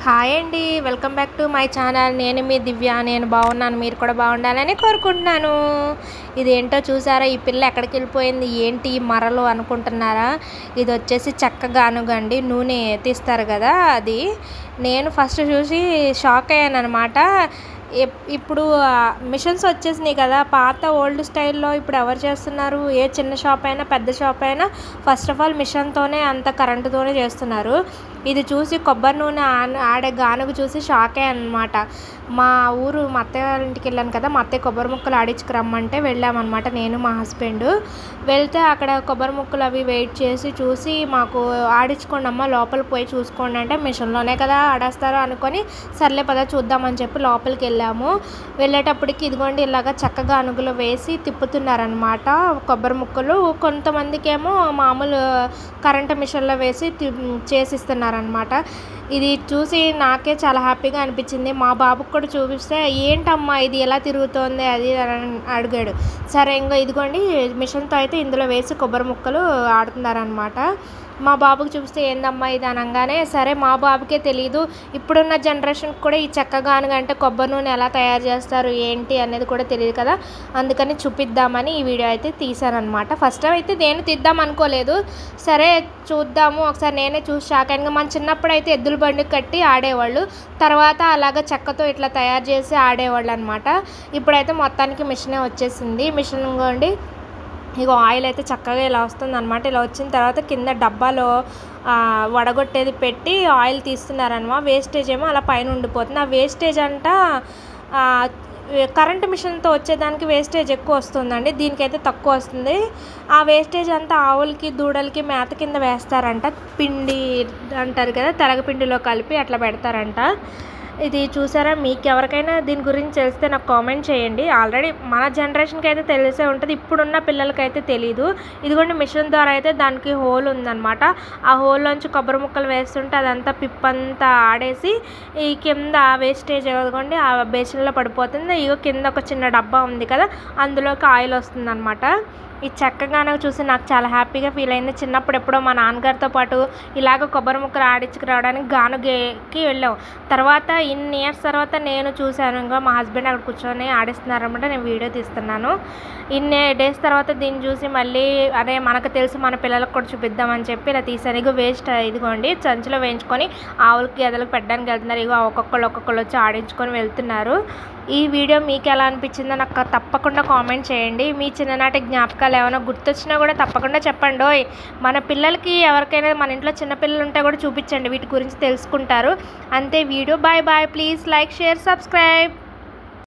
Hi అండి, welcome back to my channel. నేను మీ దివ్య. నేను బాగున్నాను, మీరు కూడా బాగుండాలని కోరుకుంటున్నాను. ఇదేంటో చూసారా, ఈ పిల్ల ఎక్కడికి వెళ్ళిపోయింది, ఏంటి మరలు అనుకుంటున్నారా? ఇది వచ్చేసి చెక్క గానుగండి, నూనె తీస్తారు కదా అది. నేను ఫస్ట్ చూసి షాక్ అయ్యాను అనమాట. ఇప్పుడు మిషన్స్ వచ్చేసినాయి కదా, పాత ఓల్డ్ స్టైల్లో ఇప్పుడు ఎవరు చేస్తున్నారు? ఏ చిన్న షాప్ అయినా పెద్ద షాప్ అయినా ఫస్ట్ ఆఫ్ ఆల్ మిషన్తోనే, అంత కరెంటుతోనే చేస్తున్నారు. ఇది చూసి కొబ్బరి నూనె ఆడే గానుగ చూసి షాక్ అయ్యాను అనమాట. మా ఊరు మా అత్తయ్య వాళ్ళ ఇంటికి వెళ్ళాను కదా, మా అత్తయ్య కొబ్బరి ముక్కలు ఆడించుకురమ్మంటే వెళ్ళామన్నమాట, నేను మా హస్బెండ్. వెళ్తే అక్కడ కొబ్బరి ముక్కలు అవి వెయిట్ చేసి చూసి మాకు ఆడించుకోండి అమ్మ, లోపలికి పోయి చూసుకోండి అంటే, మిషన్లోనే కదా ఆడేస్తారు అనుకొని సర్లే పద చూద్దామని చెప్పి లోపలికి వెళ్ళాము. వెళ్ళేటప్పటికి ఇదిగోండి ఇలాగ చెక్క గానుగలు వేసి తిప్పుతున్నారనమాట కొబ్బరి ముక్కలు. కొంతమందికి ఏమో మామూలు కరెంటు మిషన్లో వేసి చేసిస్తున్నారనమాట. ఇది చూసి నాకే చాలా హ్యాపీగా అనిపించింది. మా బాబుకి కూడా చూపిస్తే, ఏంటమ్మా ఇది ఎలా తిరుగుతోంది అది అని అడిగాడు. సరే ఇంకా ఇదిగోండి మిషన్తో అయితే ఇందులో వేసి కొబ్బరి ముక్కలు ఆడుతున్నారనమాట. మా బాబుకి చూపిస్తే ఏందమ్మా ఇది అనగానే, సరే మా బాబుకే తెలియదు, ఇప్పుడున్న జనరేషన్కి కూడా ఈ చెక్క గానుగ అంటే కొబ్బరి నూనె ఎలా తయారు చేస్తారు ఏంటి అనేది కూడా తెలియదు కదా, అందుకని చూపిద్దామని ఈ వీడియో అయితే తీశానమాట. ఫస్ట్ టైం అయితే నేను తీద్దాం అనుకోలేదు, సరే చూద్దాము ఒకసారి, నేనే చూసి షాక్ అయ్యాను. మన చిన్నప్పుడు అయితే ఎద్దుల బండి కట్టి ఆడేవాళ్ళు, తర్వాత అలాగ చెక్కతో ఇట్లా తయారు చేసి ఆడేవాళ్ళు అనమాట. ఇప్పుడైతే మొత్తానికి మిషనే వచ్చేసింది. మిషన్ ఇంకోండి ఇగో ఆయిల్ అయితే చక్కగా ఇలా వస్తుంది అనమాట. ఇలా వచ్చిన తర్వాత కింద డబ్బాలో వడగొట్టేది పెట్టి ఆయిల్ తీస్తున్నారనమాట. వేస్టేజ్ ఏమో అలా పైన ఉండిపోతుంది. ఆ వేస్టేజ్ అంట కరెంటు మిషన్తో వచ్చేదానికి వేస్టేజ్ ఎక్కువ వస్తుందండి, దీనికైతే తక్కువ వస్తుంది. ఆ వేస్టేజ్ అంతా ఆవులకి దూడలకి మేత కింద వేస్తారంట. పిండి అంటారు కదా, తెలగపిండిలో కలిపి అట్లా పెడతారంట. ఇది చూసారా, మీకు ఎవరికైనా దీని గురించి తెలిస్తే నాకు కామెంట్ చేయండి. ఆల్రెడీ మన జనరేషన్కి అయితే తెలిసే ఉంటుంది, ఇప్పుడున్న పిల్లలకైతే తెలీదు. ఇదిగోండి మిషన్ ద్వారా అయితే దానికి హోల్ ఉందన్నమాట. ఆ హోల్లోంచి కొబ్బరి ముక్కలు వేస్తుంటే అదంతా పిప్పంతా ఆడేసి ఈ కింద వేస్టేజ్ ఇదిగోండి ఆ బేసిన్లో పడిపోతుంది. ఇగో కింద ఒక చిన్న డబ్బా ఉంది కదా, అందులోకి ఆయిల్ వస్తుందన్నమాట. ఈ చెక్క గానుగ చూసి నాకు చాలా హ్యాపీగా ఫీల్ అయింది. చిన్నప్పుడు ఎప్పుడో మా నాన్నగారితో పాటు ఇలాగ కొబ్బరి ముక్కలు ఆడించుకురావడానికి గానుగకి వెళ్ళాం. తర్వాత ఇన్ని ఇయర్స్ తర్వాత నేను చూశాను, ఇంకా మా హస్బెండ్ అక్కడ కూర్చొని ఆడిస్తున్నారనమాట, నేను వీడియో తీస్తున్నాను. ఇన్ని డేస్ తర్వాత దీన్ని చూసి మళ్ళీ అదే మనకు తెలుసు మన పిల్లలకు కూడా చూపిద్దామని చెప్పి ఇలా తీసాను. ఇగో వేస్ట్ ఇదిగోండి సంచిలో వేయించుకొని ఆవులకి గెదలకు పెట్టడానికి వెళ్తున్నారు. ఇగో ఒక్కొక్కళ్ళు వచ్చి ఆడించుకొని వెళ్తున్నారు. ఈ వీడియో మీకు ఎలా అనిపించిందో నాకు తప్పకుండా కామెంట్ చేయండి. మీ చిన్ననాటి జ్ఞాపకాలు ఏమైనా గుర్తొచ్చినా కూడా తప్పకుండా చెప్పండి. మన పిల్లలకి ఎవరికైనా మన ఇంట్లో చిన్నపిల్లలు ఉంటే కూడా చూపించండి, వీటి గురించి తెలుసుకుంటారు. అంతే video. Bye bye. Please like, share, subscribe.